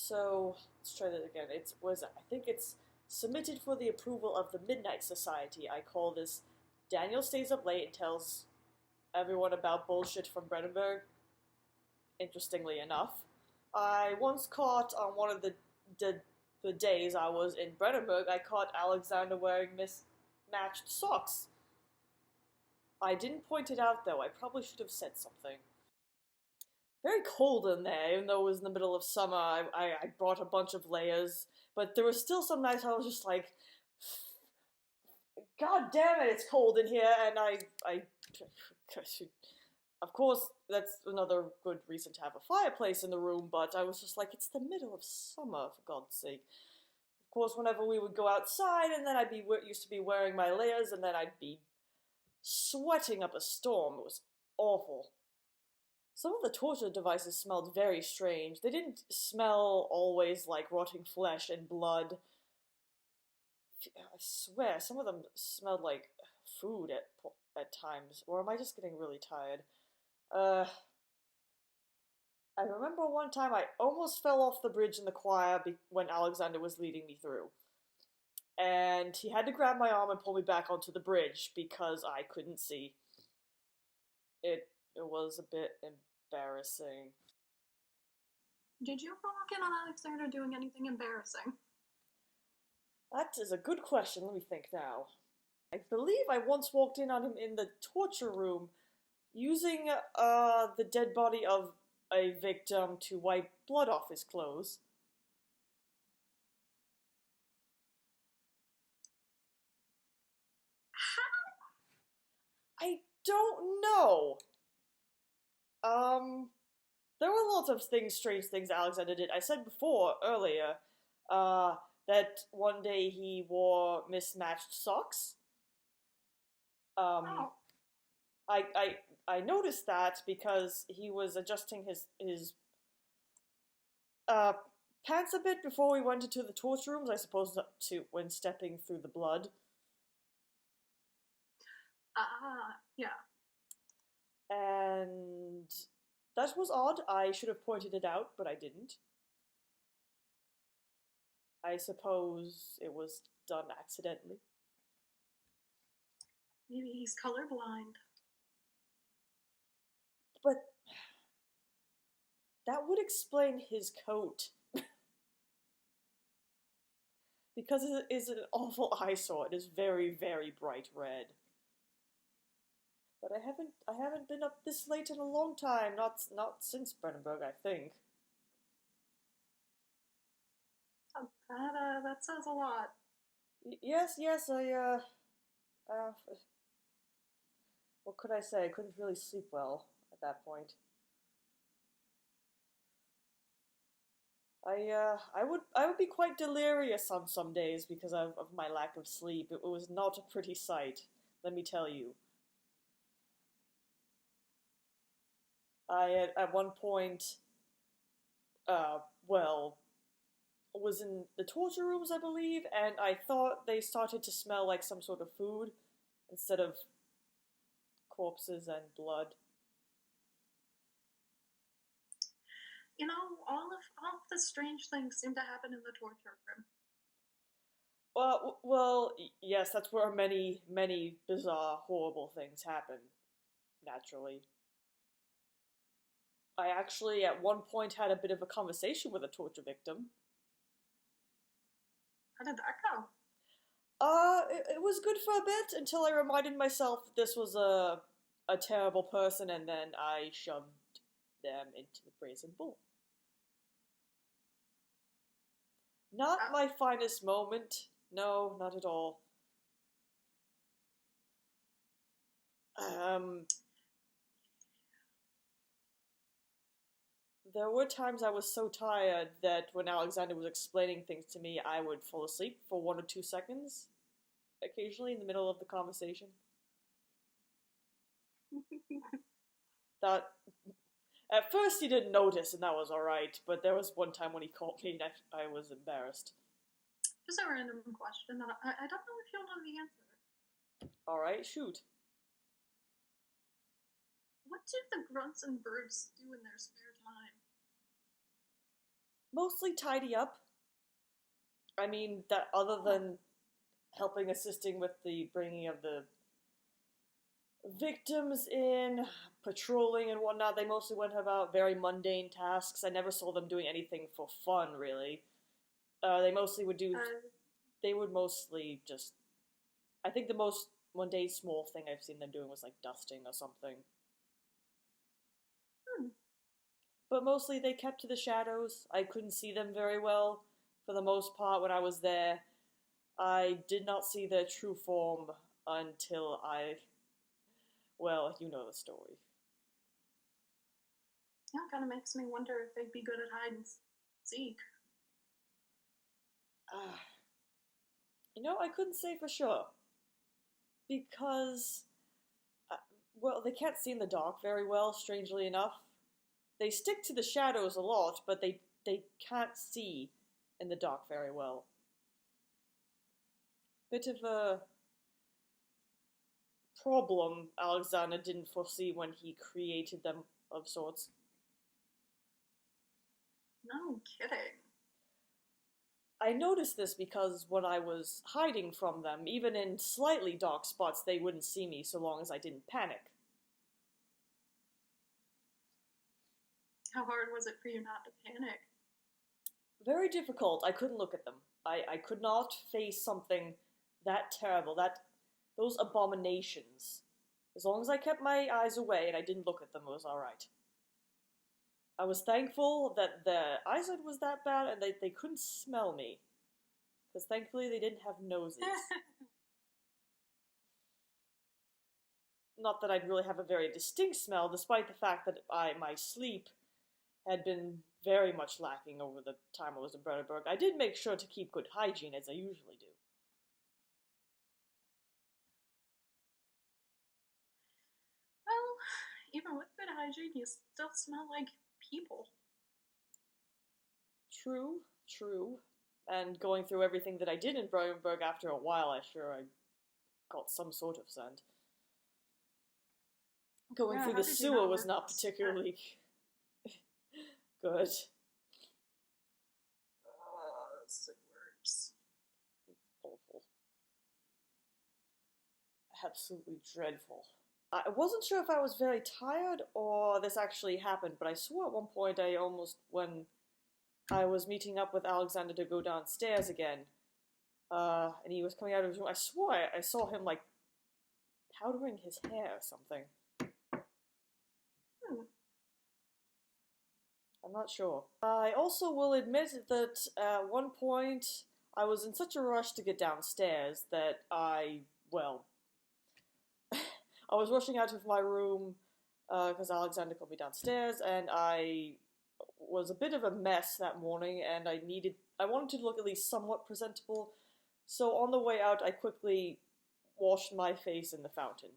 So let's try that again. I think it's submitted for the approval of the Midnight Society. I call this Daniel stays up late and tells everyone about bullshit from Brennenburg. Interestingly enough, I once caught on one of the days I was in Brennenburg, I caught Alexander wearing mismatched socks. I didn't point it out though. I probably should have said something. Very cold in there, even though it was in the middle of summer. I brought a bunch of layers, but there were still some nights I was just like, God damn it, it's cold in here, and of course, that's another good reason to have a fireplace in the room, but I was just like, it's the middle of summer, for God's sake. Of course, whenever we would go outside, and then used to be wearing my layers, and then I'd be sweating up a storm. It was awful. Some of the torture devices smelled very strange. They didn't smell always like rotting flesh and blood. I swear, some of them smelled like food at times. Or am I just getting really tired? I remember one time I almost fell off the bridge in the choir when Alexander was leading me through. And he had to grab my arm and pull me back onto the bridge because I couldn't see. It was a bit embarrassing. Did you ever walk in on Alexander doing anything embarrassing? That is a good question. Let me think now. I believe I once walked in on him in the torture room using the dead body of a victim to wipe blood off his clothes. How? I don't know. There were lots of strange things Alexander did. I said earlier, that one day he wore mismatched socks. Oh. I noticed that because he was adjusting his pants a bit before we went into the torture rooms, I suppose, when stepping through the blood. Yeah. And that was odd. I should have pointed it out, but I didn't. I suppose it was done accidentally. Maybe he's colorblind. But that would explain his coat. Because it is an awful eyesore. It is very, very bright red. But I haven't been up this late in a long time. Not since Brennenburg, I think. That says a lot. Yes, what could I say? I couldn't really sleep well at that point. I would be quite delirious on some days because of my lack of sleep. It was not a pretty sight, let me tell you. I at one point, was in the torture rooms, I believe, and I thought they started to smell like some sort of food instead of corpses and blood. You know, all of the strange things seem to happen in the torture room. Well, yes, that's where many, many bizarre, horrible things happen, naturally. I actually, at one point, had a bit of a conversation with a torture victim. How did that go? It was good for a bit until I reminded myself that this was a terrible person, and then I shoved them into the brazen bull. Not my finest moment. No, not at all. There were times I was so tired that when Alexander was explaining things to me, I would fall asleep for 1 or 2 seconds, occasionally in the middle of the conversation. That at first he didn't notice, and that was alright, but there was one time when he caught me and I was embarrassed. Just a random question that I don't know if you'll know the answer. Alright, shoot. What do the grunts and birds do in their spare time? Mostly tidy up. I mean, that other than assisting with the bringing of the victims in, patrolling and whatnot, they mostly went about very mundane tasks. I never saw them doing anything for fun, really. They mostly would do. They would mostly just. I think the most mundane small thing I've seen them doing was like dusting or something. But mostly they kept to the shadows. I couldn't see them very well for the most part when I was there. I did not see their true form until well, you know the story. Yeah, it kind of makes me wonder if they'd be good at hide and seek. I couldn't say for sure. Because, well, they can't see in the dark very well, strangely enough. They stick to the shadows a lot, but they can't see in the dark very well. Bit of a problem Alexander didn't foresee when he created them, of sorts. No kidding. I noticed this because when I was hiding from them, even in slightly dark spots, they wouldn't see me so long as I didn't panic. How hard was it for you not to panic? Very difficult. I couldn't look at them. I could not face something that terrible, those abominations. As long as I kept my eyes away and I didn't look at them, it was alright. I was thankful that the eyesight was that bad and they couldn't smell me. Because thankfully they didn't have noses. Not that I'd really have a very distinct smell, despite the fact that my sleep had been very much lacking over the time I was in Brennenburg. I did make sure to keep good hygiene, as I usually do. Well, even with good hygiene, you still smell like people. True. And going through everything that I did in Brennenburg, after a while, I got some sort of scent. Going through the sewer was not particularly good. Sewers. Awful. Absolutely dreadful. I wasn't sure if I was very tired or this actually happened, but I swore at one point when I was meeting up with Alexander to go downstairs again, and he was coming out of his room, I swore I saw him, like, powdering his hair or something. I'm not sure. I also will admit that at one point I was in such a rush to get downstairs that I was rushing out of my room because Alexander called me downstairs, and I was a bit of a mess that morning, and I wanted to look at least somewhat presentable, so on the way out I quickly washed my face in the fountain.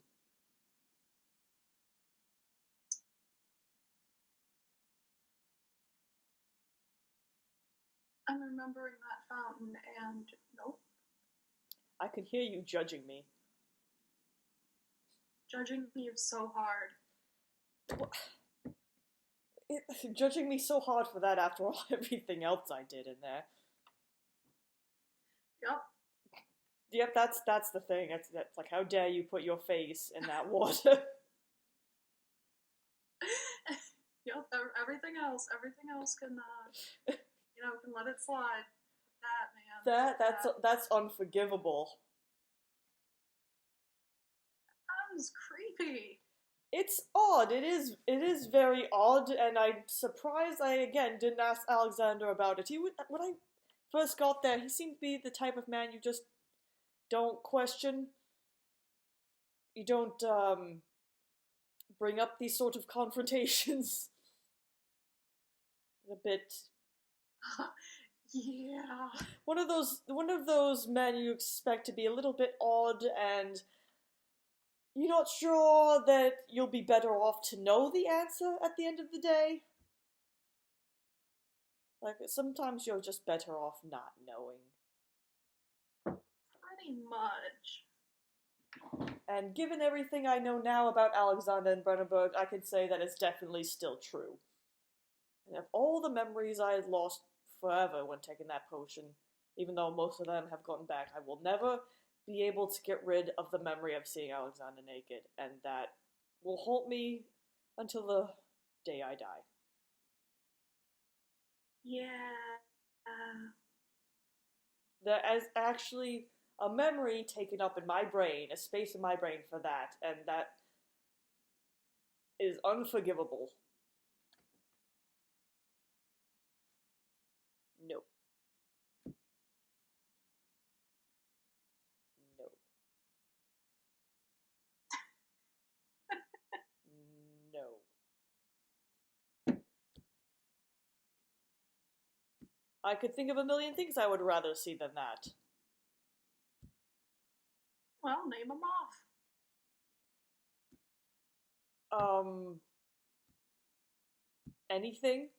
I'm remembering that fountain, and nope. I could hear you judging me. Judging me so hard. Judging me so hard for that after all everything else I did in there. Yep, that's the thing. That's like, how dare you put your face in that water? Yep, everything else can can let it slide. That, man. That's unforgivable. That was creepy. It's odd. It is very odd, and I'm surprised I again didn't ask Alexander about it. When I first got there, he seemed to be the type of man you just don't question. You don't bring up these sort of confrontations. A bit. Yeah. One of those men you expect to be a little bit odd, and you're not sure that you'll be better off to know the answer at the end of the day. Like, sometimes you're just better off not knowing. Pretty much. And given everything I know now about Alexander and Brennenburg, I can say that it's definitely still true. And of all the memories I had lost forever when taking that potion, even though most of them have gotten back. I will never be able to get rid of the memory of seeing Alexander naked, and that will haunt me until the day I die. Yeah. There is actually a memory taken up in my brain, a space in my brain for that, and that is unforgivable. No. No. No. I could think of a million things I would rather see than that. Well, name them off. Anything?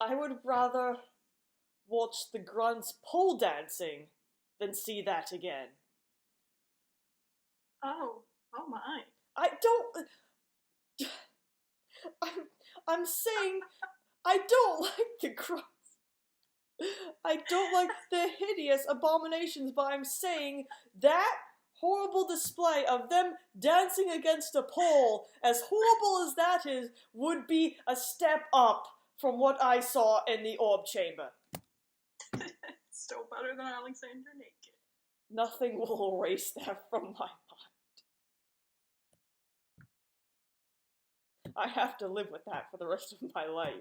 I would rather watch the grunts pole dancing than see that again. Oh my. I don't... I'm saying I don't like the grunts. I don't like the hideous abominations, but I'm saying that horrible display of them dancing against a pole, as horrible as that is, would be a step up from what I saw in the orb chamber. Still better than Alexander naked. Nothing will erase that from my mind. I have to live with that for the rest of my life.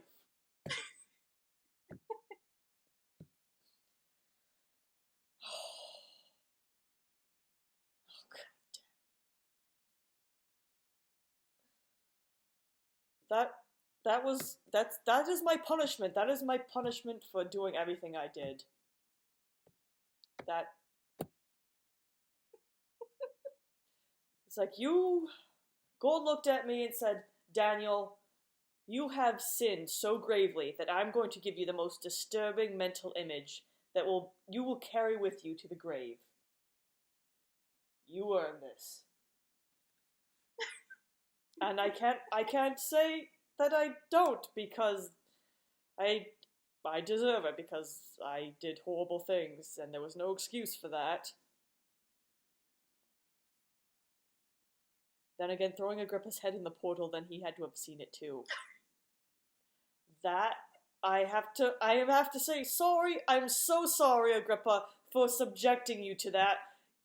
That is my punishment. That is my punishment for doing everything I did. That it's like God looked at me and said, Daniel, you have sinned so gravely that I'm going to give you the most disturbing mental image that you will carry with you to the grave. You earn this. And I can't say that I don't, because I deserve it, because I did horrible things and there was no excuse for that. Then again, throwing Agrippa's head in the portal, then he had to have seen it too. That I have to say sorry. I'm so sorry, Agrippa, for subjecting you to that.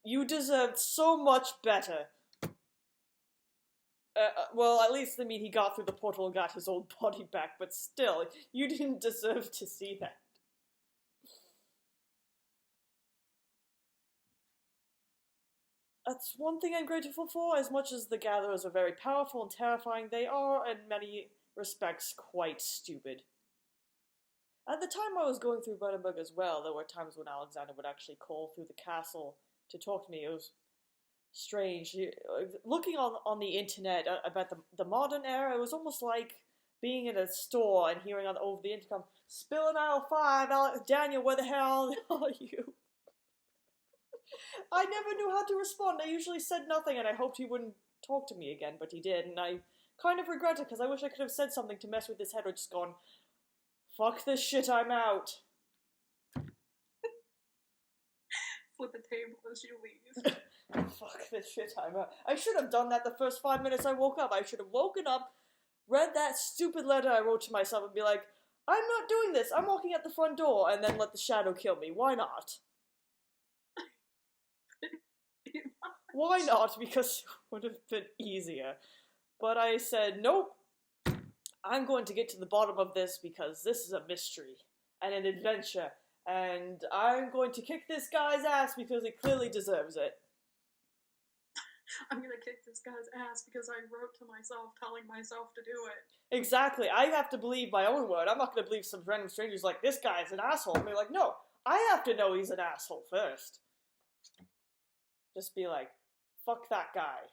You deserved so much better. Well, at least, I mean, he got through the portal and got his old body back, but still, you didn't deserve to see that. That's one thing I'm grateful for. As much as the Gatherers are very powerful and terrifying, they are, in many respects, quite stupid. At the time I was going through Brennenburg as well, there were times when Alexander would actually call through the castle to talk to me. It was strange. Looking on the internet about the modern era, it was almost like being in a store and hearing over the intercom, "Spill in aisle 5, Daniel, where the hell are you?" I never knew how to respond. I usually said nothing, and I hoped he wouldn't talk to me again, but he did, and I kind of regret it, because I wish I could have said something to mess with his head, or just gone, "Fuck this shit, I'm out." Flip the table as you leave. Fuck this shit, I'm out. I should have done that the first 5 minutes I woke up. I should have woken up, read that stupid letter I wrote to myself, and be like, "I'm not doing this, I'm walking out the front door," and then let the shadow kill me. Why not? Why not? Because it would have been easier. But I said, nope. I'm going to get to the bottom of this, because this is a mystery and an adventure, and I'm going to kick this guy's ass because he clearly deserves it. I'm gonna kick this guy's ass because I wrote to myself telling myself to do it. Exactly. I have to believe my own word. I'm not going to believe some random stranger's like, "This guy's an asshole." And be like, no, I have to know he's an asshole first. Just be like, fuck that guy.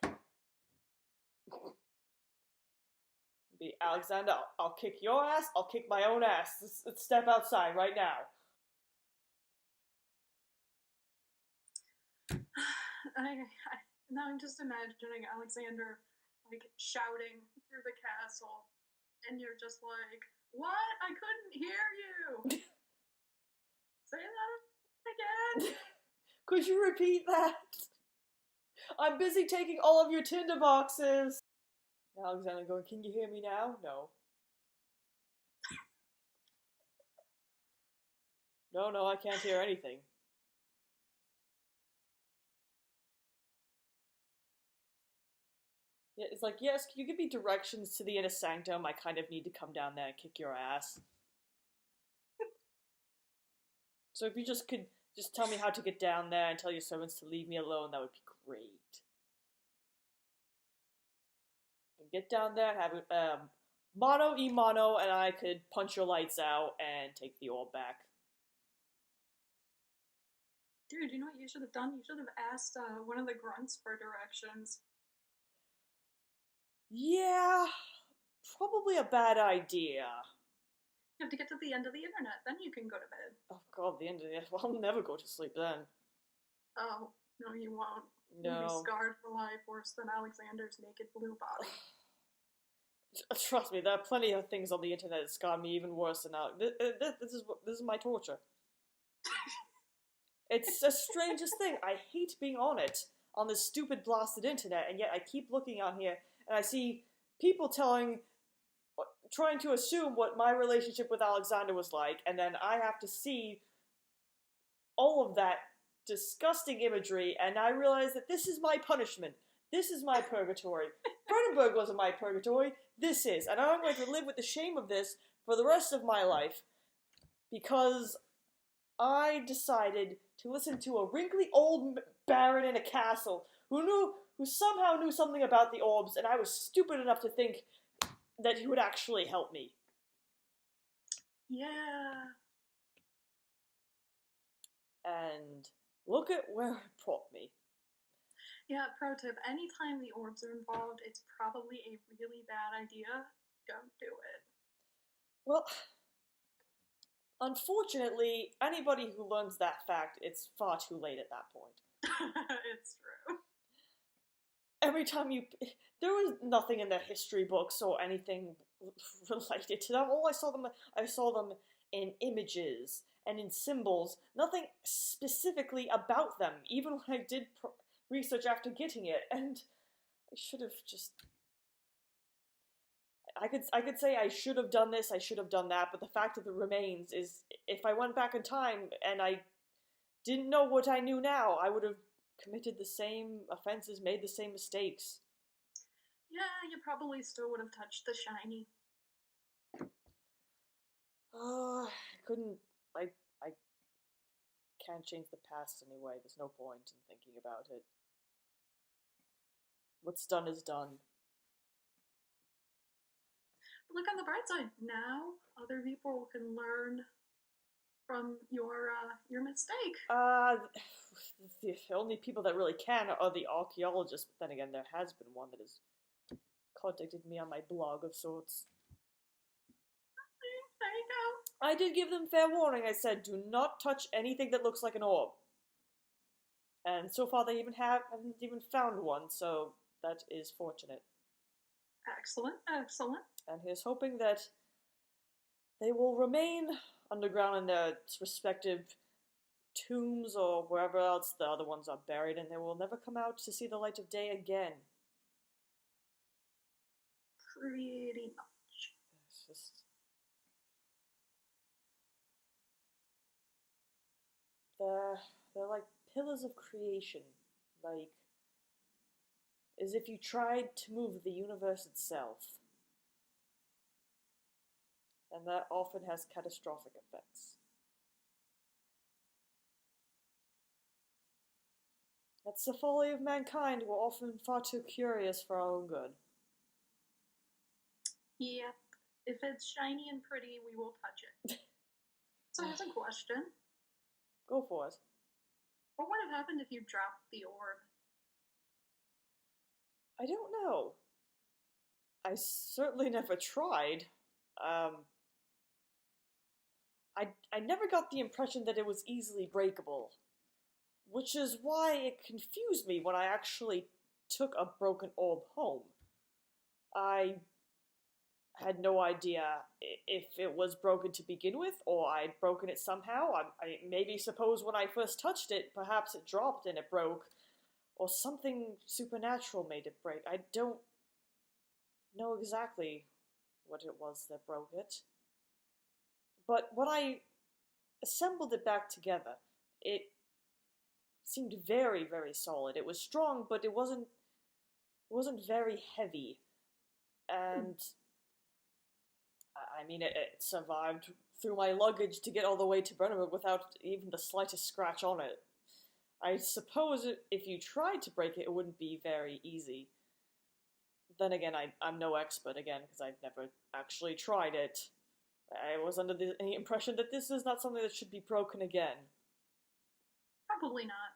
Be Alexander, I'll kick your ass, I'll kick my own ass. Let's step outside right now. Now I'm just imagining Alexander, like, shouting through the castle, and you're just like, what? I couldn't hear you! Say that again? Could you repeat that? I'm busy taking all of your tinder boxes. Alexander going, can you hear me now? No. No, I can't hear anything. Yeah, it's like, yes, can you give me directions to the inner sanctum? I kind of need to come down there and kick your ass. So if you just could just tell me how to get down there and tell your servants to leave me alone, that would be great. Get down there and have it, mano e mano, and I could punch your lights out and take the orb back. Dude, you know what you should have done? You should have asked one of the grunts for directions. Yeah, probably a bad idea. You have to get to the end of the internet, then you can go to bed. Oh god, the end of the... Well, I'll never go to sleep then. Oh, no you won't. No. You'll be scarred for life, worse than Alexander's naked blue body. Trust me, there are plenty of things on the internet that scar me even worse than now. This is my torture. It's the strangest thing. I hate being on it, on this stupid blasted internet, and yet I keep looking on here, and I see people trying to assume what my relationship with Alexander was like, and then I have to see all of that disgusting imagery, and I realize that this is my punishment. This is my purgatory. Brennenburg wasn't my purgatory. This is. And I'm going to live with the shame of this for the rest of my life because I decided to listen to a wrinkly old baron in a castle who somehow knew something about the orbs, and I was stupid enough to think that he would actually help me. Yeah. And look at where it brought me. Yeah, pro tip, anytime the orbs are involved, it's probably a really bad idea. Don't do it. Well, unfortunately, anybody who learns that fact, it's far too late at that point. It's true. Every time there was nothing in their history books or anything related to them. I saw them in images and in symbols. Nothing specifically about them, even when I did research after getting it, and I should have just... I could say I should have done this, I should have done that, but the fact of the remains is, if I went back in time and I didn't know what I knew now, I would have committed the same offenses, made the same mistakes. Yeah, you probably still would have touched the shiny. I can't change the past anyway. There's no point in thinking about it. What's done is done. But look on the bright side. Now, other people can learn from your mistake. The only people that really can are the archaeologists, but then again, there has been one that has contacted me on my blog of sorts. There you go. I did give them fair warning. I said, do not touch anything that looks like an orb. And so far they haven't even found one, so that is fortunate. Excellent, excellent. And here's hoping that they will remain underground in their respective tombs or wherever else the other ones are buried, and they will never come out to see the light of day again. Pretty much. It's just... They're like pillars of creation, like as if you tried to move the universe itself. And that often has catastrophic effects. That's the folly of mankind. We're often far too curious for our own good. Yep. If it's shiny and pretty, we will touch it. So here's a question. Go for it. What would have happened if you dropped the orb? I don't know. I certainly never tried. I never got the impression that it was easily breakable, which is why it confused me when I actually took a broken orb home. I had no idea if it was broken to begin with, or I'd broken it somehow. I maybe suppose when I first touched it, perhaps it dropped and it broke, or something supernatural made it break. I don't know exactly what it was that broke it. But when I assembled it back together, it seemed very, very solid. It was strong, but it wasn't very heavy. And I mean, it survived through my luggage to get all the way to Brennenburg without even the slightest scratch on it. I suppose if you tried to break it, it wouldn't be very easy. Then again, I'm no expert again, because I've never actually tried it. I was under the impression that this is not something that should be broken again. Probably not.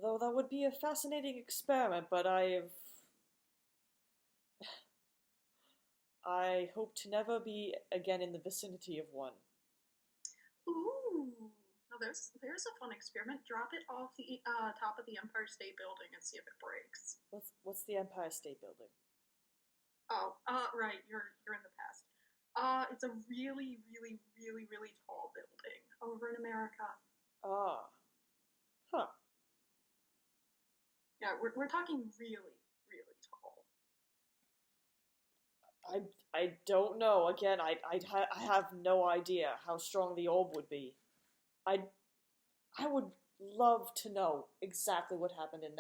Though that would be a fascinating experiment, but I hope to never be again in the vicinity of one. Ooh. Now there's a fun experiment. Drop it off the top of the Empire State Building and see if it breaks. What's the Empire State Building? Oh, right. You're in the past. It's a really, really, really, really tall building over in America. Ah. Huh. Yeah, we're talking really, really tall. I don't know. Again, I have no idea how strong the orb would be. I would love to know exactly what happened in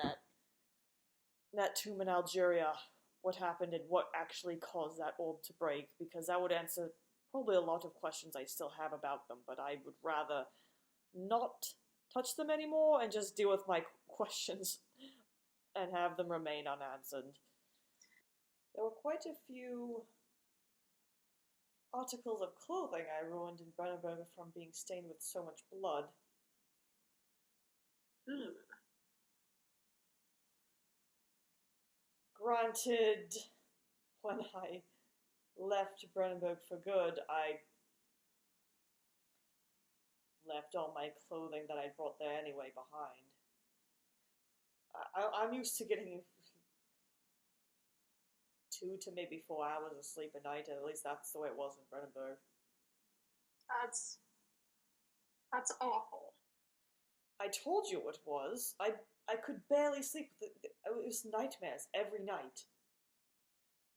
that tomb in Algeria. What happened and what actually caused that orb to break, because that would answer probably a lot of questions I still have about them, but I would rather not touch them anymore and just deal with my questions and have them remain unanswered. There were quite a few articles of clothing I ruined in Brennenburg from being stained with so much blood. Ugh. Granted, when I left Brennenburg for good, I left all my clothing that I brought there anyway behind. I'm used to getting 2 to maybe 4 hours of sleep a night, and at least that's the way it was in Brennenburg. That's awful. I told you what it was. I could barely sleep. It was nightmares every night.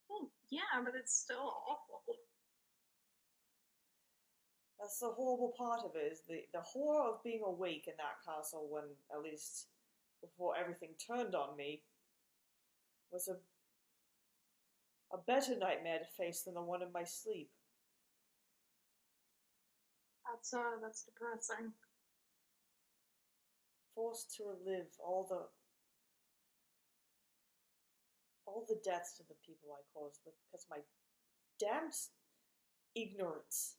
Well, yeah, but it's still awful. That's the horrible part of it, is the horror of being awake in that castle when, at least before everything turned on me, was a better nightmare to face than the one in my sleep. That's depressing. Forced to relive all the deaths to the people I caused because of my damned ignorance.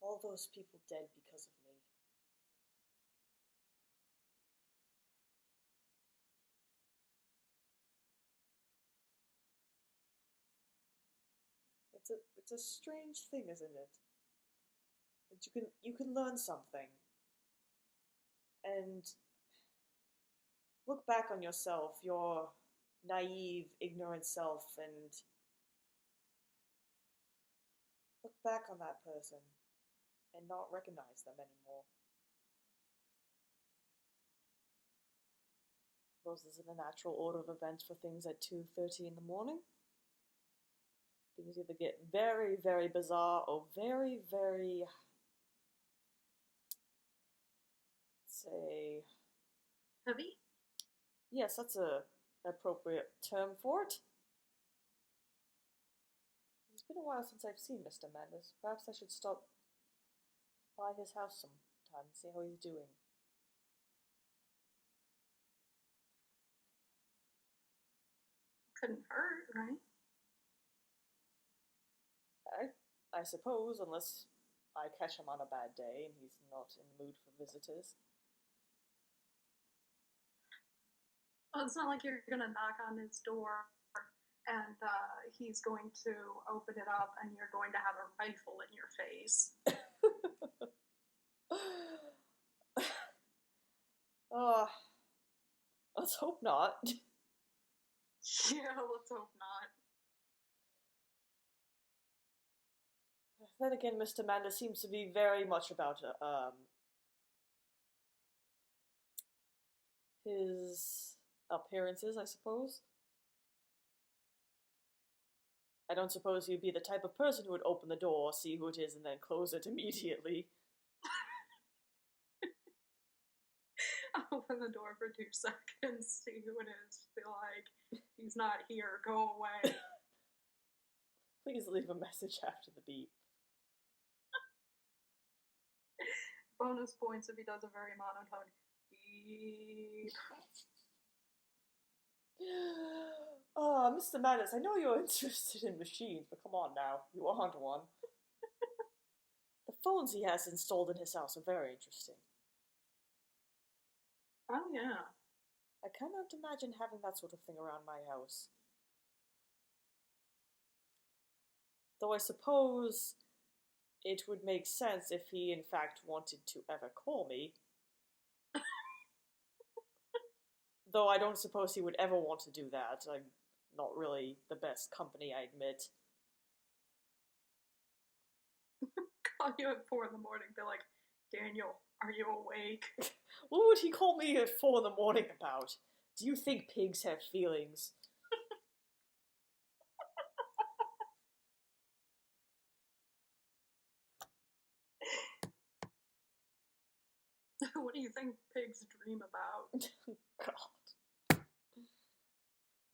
All those people dead because of me. It's a strange thing, isn't it? That you can learn something and look back on yourself, your naive, ignorant self, and look back on that person and not recognize them anymore. Suppose this is a natural order of events for things at 2:30 in the morning. Things either get very, very bizarre or very, very, say... Heavy? Yes, that's an appropriate term for it. It's been a while since I've seen Mr. Madness. Perhaps I should stop by his house sometime and see how he's doing. Couldn't hurt, right? I suppose, unless I catch him on a bad day and he's not in the mood for visitors. Well, it's not like you're gonna knock on his door and he's going to open it up and you're going to have a rifle in your face. Oh, Let's hope not. Yeah, let's hope not. Then again, Mr. Manda seems to be very much about his appearances, I suppose. I don't suppose he'd be the type of person who would open the door, see who it is, and then close it immediately. Open the door for 2 seconds, see who it is, be like, he's not here, go away. Please leave a message after the beep. Bonus points if he does a very monotone beep. Oh, Mr. Madness, I know you're interested in machines, but come on now, you aren't one. The phones he has installed in his house are very interesting. Oh, yeah. I cannot imagine having that sort of thing around my house. Though I suppose it would make sense if he in fact wanted to ever call me. Though I don't suppose he would ever want to do that. I'm not really the best company, I admit. Call you at 4 in the morning, be like, Daniel, are you awake? What would he call me at 4 in the morning about? Do you think pigs have feelings? What do you think pigs dream about? God.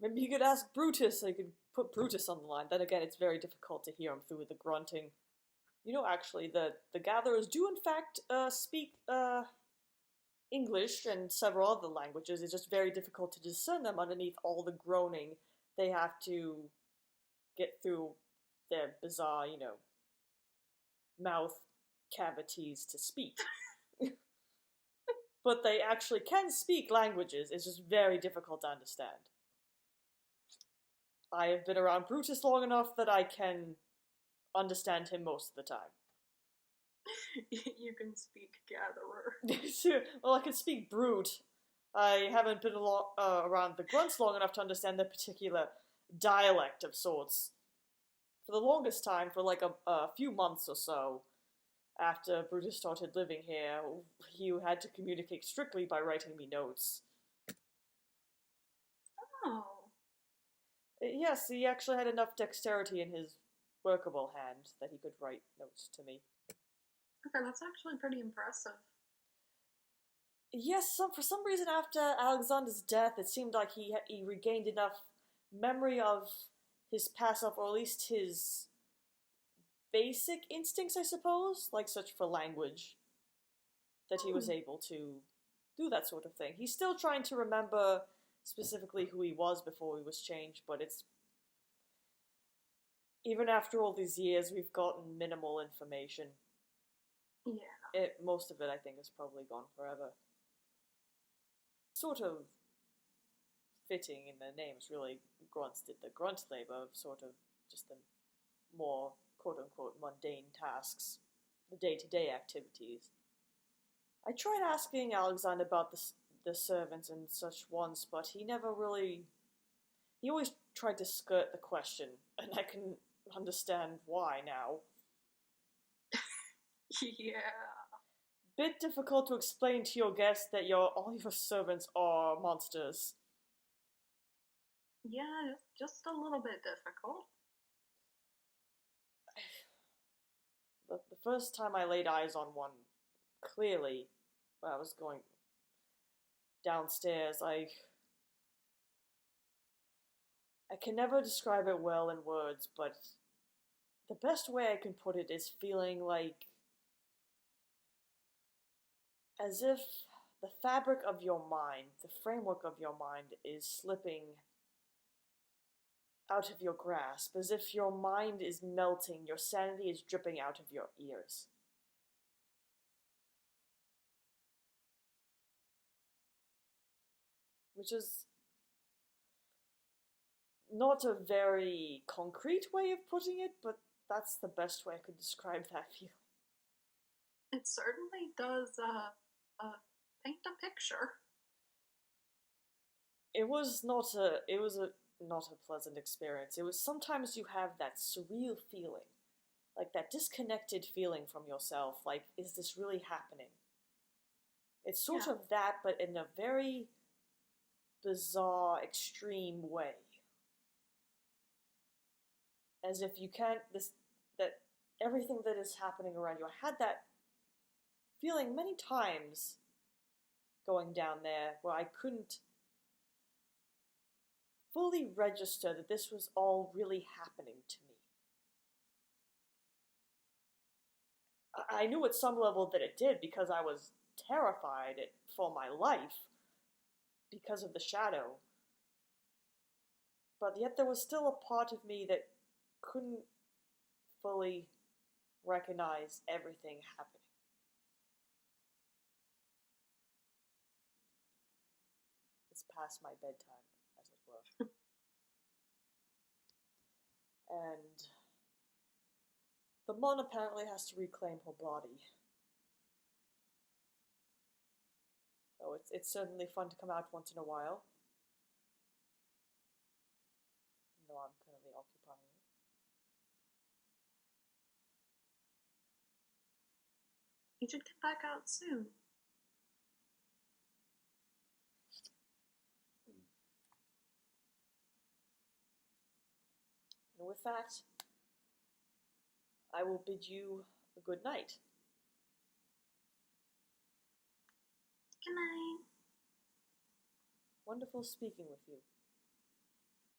Maybe you could ask Brutus, so you could put Brutus on the line. Then again, it's very difficult to hear him through the grunting. You know, actually, the gatherers do in fact speak English and several other languages. It's just very difficult to discern them underneath all the groaning they have to get through their bizarre, mouth cavities to speak. But they actually can speak languages. It's just very difficult to understand. I have been around Brutus long enough that I can understand him most of the time. You can speak gatherer. Well, I can speak brute. I haven't been around the grunts long enough to understand their particular dialect of sorts. For the longest time, for like a few months or so, after Brutus started living here, he had to communicate strictly by writing me notes. Oh. Yes, he actually had enough dexterity in his workable hand that he could write notes to me. Okay, that's actually pretty impressive. Yes, for some reason after Alexander's death, it seemed like he regained enough memory of his past self, or at least his basic instincts, I suppose, like search for language, that he was able to do that sort of thing. He's still trying to remember specifically who he was before he was changed, but it's... Even after all these years, we've gotten minimal information. Yeah. Most of it, I think, is probably gone forever. Sort of fitting in their names, really. Grunts did the grunt labor of sort of just the more quote-unquote mundane tasks, the day-to-day activities. I tried asking Alexander about the servants and such once, but he never really... He always tried to skirt the question, and I can understand why now. Yeah. Bit difficult to explain to your guests that all your servants are monsters. Yeah, just a little bit difficult. The first time I laid eyes on one, clearly, when I was going downstairs, I can never describe it well in words, but the best way I can put it is feeling like as if the fabric of your mind, the framework of your mind is slipping out of your grasp, as if your mind is melting, your sanity is dripping out of your ears. Which is not a very concrete way of putting it, but that's the best way I could describe that feeling. It certainly does paint a picture. it was not a pleasant experience. It was sometimes you have that surreal feeling, like that disconnected feeling from yourself, like, is this really happening? It's sort Yeah. of that, but in a very bizarre, extreme way. As if you can't, that everything that is happening around you. I had that feeling many times going down there where I couldn't fully register that this was all really happening to me. I knew at some level that it did because I was terrified for my life because of the shadow. But yet there was still a part of me that couldn't fully recognize everything happening. It's past my bedtime, as it were. And the Mon apparently has to reclaim her body. So it's certainly fun to come out once in a while. Even though I'm currently occupying it. You should get back out soon. And with that, I will bid you a good night. Good night. Wonderful speaking with you.